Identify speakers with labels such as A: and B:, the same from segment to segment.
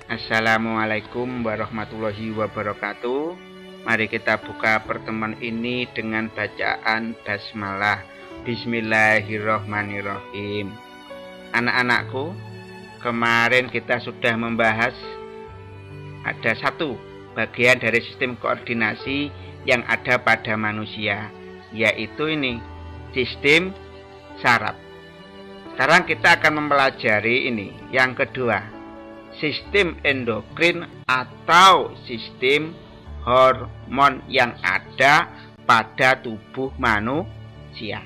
A: Assalamualaikum warahmatullahi wabarakatuh. Mari kita buka pertemuan ini dengan bacaan basmalah. Bismillahirrohmanirrohim. Anak-anakku, kemarin kita sudah membahas ada satu bagian dari sistem koordinasi yang ada pada manusia, yaitu ini, sistem saraf. Sekarang kita akan mempelajari ini, yang kedua, sistem endokrin atau sistem hormon yang ada pada tubuh manusia.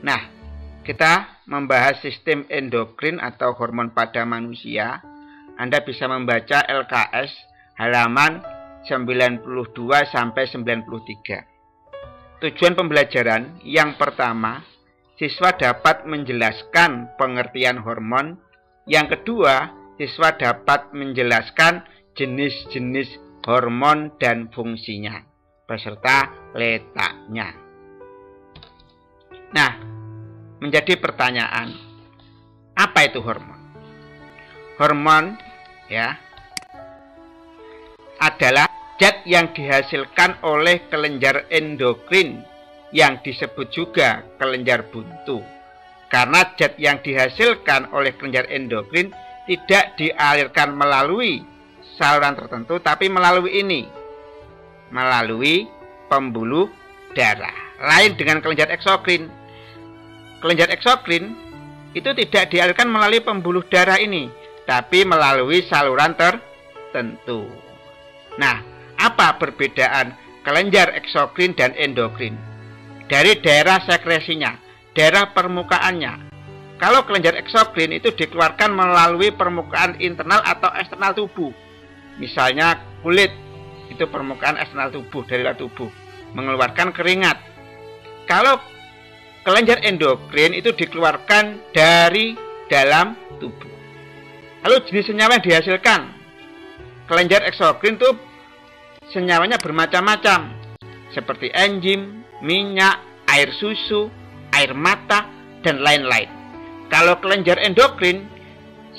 A: Nah, kita membahas sistem endokrin atau hormon pada manusia. Anda bisa membaca LKS halaman 92 sampai 93. Tujuan pembelajaran yang pertama, siswa dapat menjelaskan pengertian hormon. Yang kedua, siswa dapat menjelaskan jenis-jenis hormon dan fungsinya, beserta letaknya. Nah, menjadi pertanyaan, apa itu hormon? Hormon adalah zat yang dihasilkan oleh kelenjar endokrin yang disebut juga kelenjar buntu. Karena zat yang dihasilkan oleh kelenjar endokrin tidak dialirkan melalui saluran tertentu, tapi melalui pembuluh darah. Lain dengan kelenjar eksokrin. Kelenjar eksokrin itu tidak dialirkan melalui pembuluh darah ini, tapi melalui saluran tertentu. Nah, apa perbedaan kelenjar eksokrin dan endokrin? Dari daerah sekresinya, daerah permukaannya. Kalau kelenjar eksokrin itu dikeluarkan melalui permukaan internal atau eksternal tubuh. Misalnya kulit, itu permukaan eksternal tubuh, dari luar tubuh, mengeluarkan keringat. Kalau kelenjar endokrin itu dikeluarkan dari dalam tubuh. Lalu jenis senyawa yang dihasilkan kelenjar eksokrin itu senyawanya bermacam-macam, seperti enzim, minyak, air susu, air mata, dan lain-lain. Kalau kelenjar endokrin,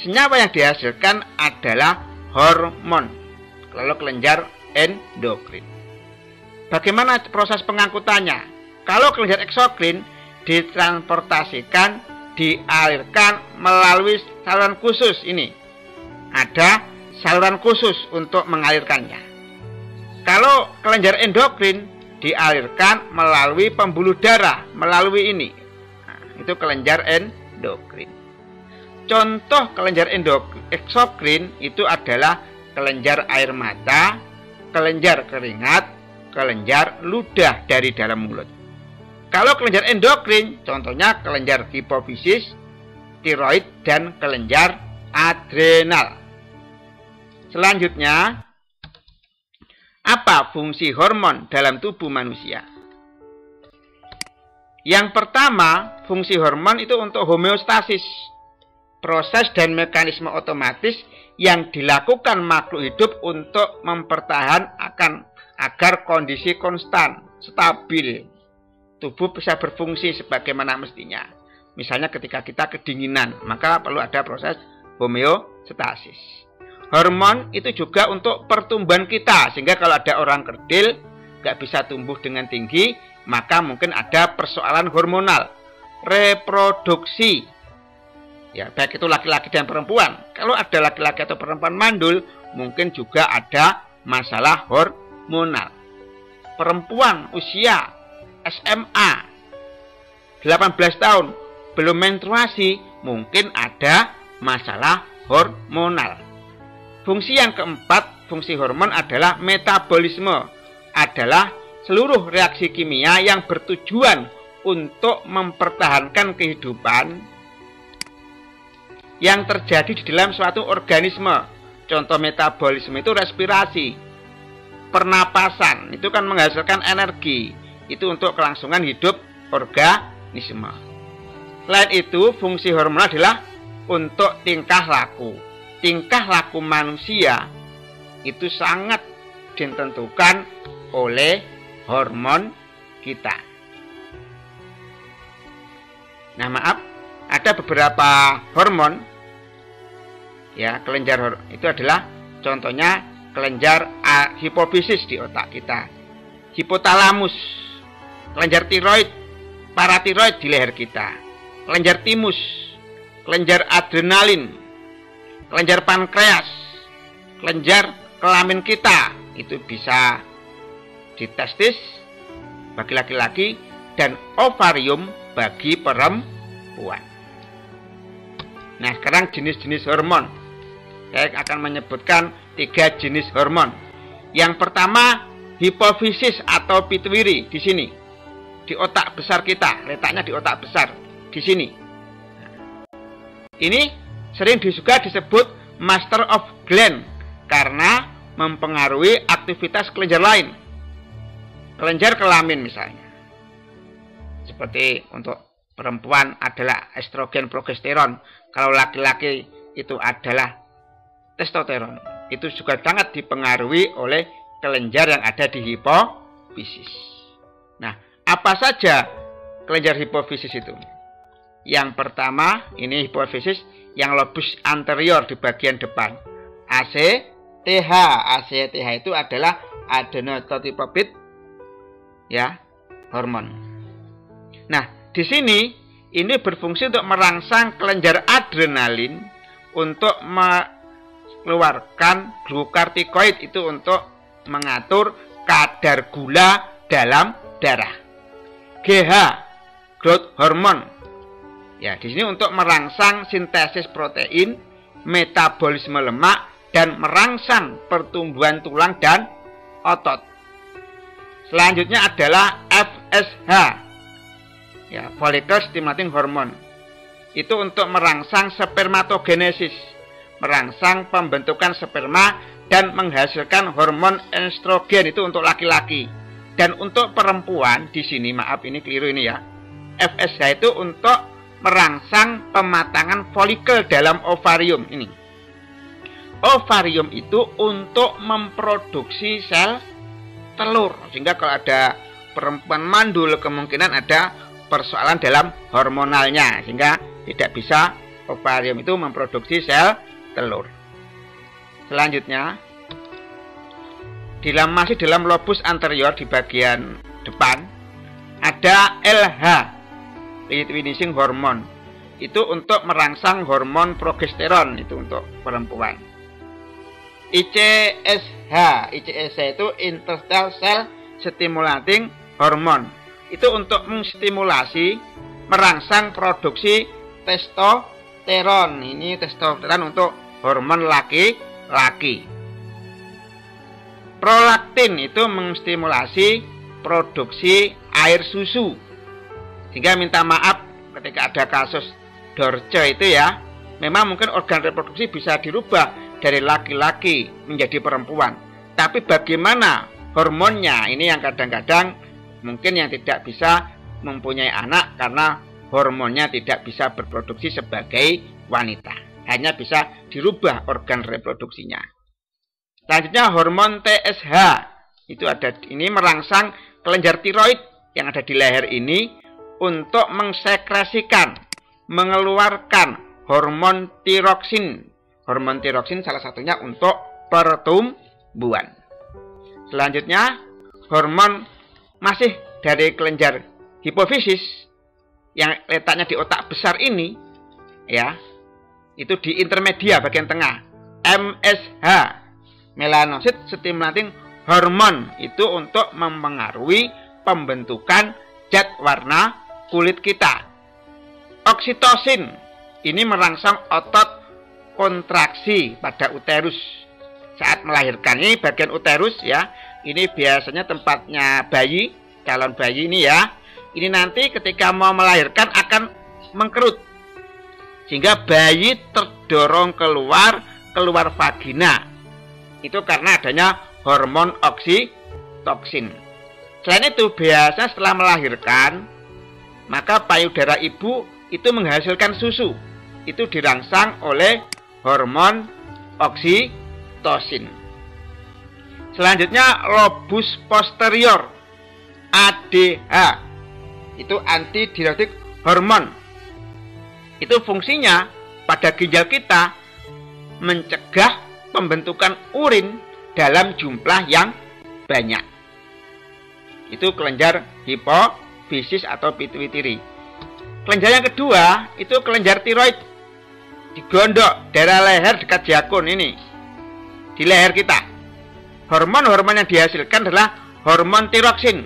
A: senyawa yang dihasilkan adalah hormon. Kalau kelenjar endokrin, bagaimana proses pengangkutannya? Kalau kelenjar eksokrin ditransportasikan, dialirkan melalui saluran khusus ini. Ada saluran khusus untuk mengalirkannya. Kalau kelenjar endokrin dialirkan melalui pembuluh darah, melalui ini. Nah, itu kelenjar endokrin. Contoh kelenjar eksokrin itu adalah kelenjar air mata, kelenjar keringat, kelenjar ludah dari dalam mulut. Kalau kelenjar endokrin, contohnya kelenjar hipofisis, tiroid, dan kelenjar adrenal. Selanjutnya, apa fungsi hormon dalam tubuh manusia? Yang pertama, fungsi hormon itu untuk homeostasis, proses dan mekanisme otomatis yang dilakukan makhluk hidup untuk mempertahankan agar kondisi konstan, stabil, tubuh bisa berfungsi sebagaimana mestinya. Misalnya ketika kita kedinginan, maka perlu ada proses homeostasis. Hormon itu juga untuk pertumbuhan kita, sehingga kalau ada orang kerdil nggak bisa tumbuh dengan tinggi, maka mungkin ada persoalan hormonal, reproduksi, ya baik itu laki-laki dan perempuan. Kalau ada laki-laki atau perempuan mandul, mungkin juga ada masalah hormonal. Perempuan usia SMA 18 tahun belum menstruasi, mungkin ada masalah hormonal. Fungsi yang keempat, fungsi hormon adalah metabolisme, adalah seluruh reaksi kimia yang bertujuan untuk mempertahankan kehidupan yang terjadi di dalam suatu organisme. Contoh metabolisme itu respirasi, pernapasan, itu kan menghasilkan energi, itu untuk kelangsungan hidup organisme. Selain itu, fungsi hormon adalah untuk tingkah laku. Tingkah laku manusia itu sangat ditentukan oleh hormon kita. Nah, maaf, ada beberapa hormon Ya, kelenjar itu adalah contohnya kelenjar hipofisis di otak kita, hipotalamus, kelenjar tiroid, paratiroid di leher kita, kelenjar timus, kelenjar adrenalin, kelenjar pankreas, kelenjar kelamin kita itu bisa di testis bagi laki-laki dan ovarium bagi perempuan. Nah, sekarang jenis-jenis hormon. Saya akan menyebutkan 3 jenis hormon. Yang pertama, hipofisis atau pituitari di sini. Di otak besar kita, letaknya di otak besar di sini. Ini sering juga disebut master of gland karena mempengaruhi aktivitas kelenjar lain. Kelenjar kelamin misalnya. Seperti untuk perempuan adalah estrogen progesteron, kalau laki-laki itu adalah testosteron. Itu juga sangat dipengaruhi oleh kelenjar yang ada di hipofisis. Nah, apa saja kelenjar hipofisis itu? Yang pertama, ini hipofisis yang lobus anterior di bagian depan. ACTH. ACTH itu adalah adenocorticoid ya, hormon. Nah, di sini ini berfungsi untuk merangsang kelenjar adrenalin untuk mengeluarkan glukortikoid, itu untuk mengatur kadar gula dalam darah. GH, growth hormone. Ya, di sini untuk merangsang sintesis protein, metabolisme lemak dan merangsang pertumbuhan tulang dan otot. Selanjutnya adalah FSH. Ya, follicle stimulating hormone. Itu untuk merangsang spermatogenesis, merangsang pembentukan sperma dan menghasilkan hormon estrogen, itu untuk laki-laki. Dan untuk perempuan di sini, maaf ini keliru ini ya. FSH itu untuk merangsang pematangan folikel dalam ovarium ini. Ovarium itu untuk memproduksi sel telur, sehingga kalau ada perempuan mandul kemungkinan ada persoalan dalam hormonalnya, sehingga tidak bisa ovarium itu memproduksi sel telur. Selanjutnya, masih dalam lobus anterior di bagian depan ada LH, luteinizing hormone. Itu untuk merangsang hormon progesteron, itu untuk perempuan. ICSH, ICSH itu interstitial cell stimulating hormone. Itu untuk menstimulasi, merangsang produksi testosteron. Ini testosteron untuk hormon laki-laki. Prolaktin itu menstimulasi produksi air susu, sehingga minta maaf ketika ada kasus Dorce itu ya, memang mungkin organ reproduksi bisa dirubah dari laki-laki menjadi perempuan, tapi bagaimana hormonnya ini yang kadang-kadang mungkin yang tidak bisa mempunyai anak karena hormonnya tidak bisa berproduksi sebagai wanita, hanya bisa dirubah organ reproduksinya. Selanjutnya hormon TSH, itu ada ini merangsang kelenjar tiroid yang ada di leher ini untuk mengsekresikan, mengeluarkan hormon tiroksin. Hormon tiroksin salah satunya untuk pertumbuhan. Selanjutnya hormon masih dari kelenjar hipofisis yang letaknya di otak besar ini ya, itu di intermedia bagian tengah. MSH, melanocyte stimulating hormone, itu untuk mempengaruhi pembentukan zat warna kulit kita. Oksitosin ini merangsang otot kontraksi pada uterus saat melahirkan. Ini bagian uterus ya, ini biasanya tempatnya bayi, calon bayi ini ya. Ini nanti ketika mau melahirkan akan mengkerut, sehingga bayi terdorong keluar vagina. Itu karena adanya hormon oksitoksin. Selain itu, biasa setelah melahirkan, maka payudara ibu itu menghasilkan susu. Itu dirangsang oleh hormon oksitosin. Selanjutnya lobus posterior, ADH, itu antidiuretik hormon. Itu fungsinya pada ginjal kita mencegah pembentukan urin dalam jumlah yang banyak. Itu kelenjar hipofisis atau pituitari. Kelenjar yang kedua itu kelenjar tiroid di gondok daerah leher dekat jakun ini, di leher kita. Hormon-hormon yang dihasilkan adalah hormon tiroksin,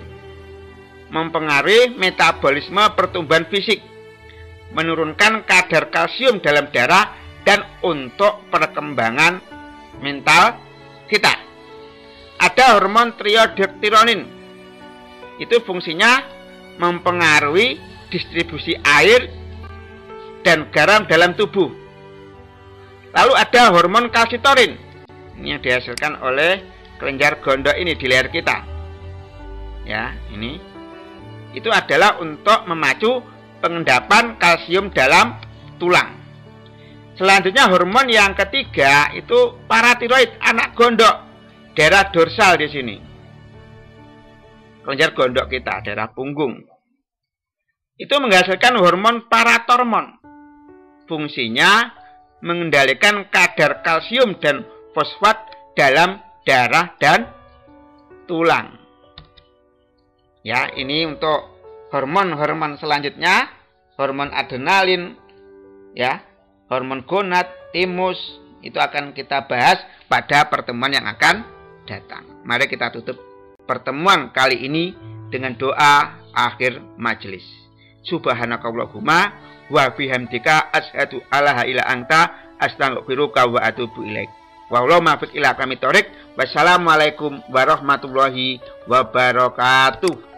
A: mempengaruhi metabolisme pertumbuhan fisik, menurunkan kadar kalsium dalam darah, dan untuk perkembangan mental kita. Ada hormon triiodektironin, itu fungsinya mempengaruhi distribusi air dan garam dalam tubuh. Lalu ada hormon kalsitonin, ini yang dihasilkan oleh kelenjar gondok ini di leher kita. Ya, ini itu adalah untuk memacu pengendapan kalsium dalam tulang. Selanjutnya hormon yang ketiga itu paratiroid, anak gondok, daerah dorsal di sini. Kelenjar gondok kita, daerah punggung. Itu menghasilkan hormon paratormon. Fungsinya mengendalikan kadar kalsium dan fosfat dalam darah dan tulang. Ya, ini untuk hormon-hormon selanjutnya, hormon adrenalin, ya, hormon gonad, timus, itu akan kita bahas pada pertemuan yang akan datang. Mari kita tutup pertemuan kali ini dengan doa akhir majelis. Subhanakallahumma wa bihamdika asyhadu alla ilaha illa anta astaghfiruka wa atubu ilaik. Wallahu muwaffiq ila aqwamit thoriq. Wassalamualaikum warahmatullahi wabarakatuh.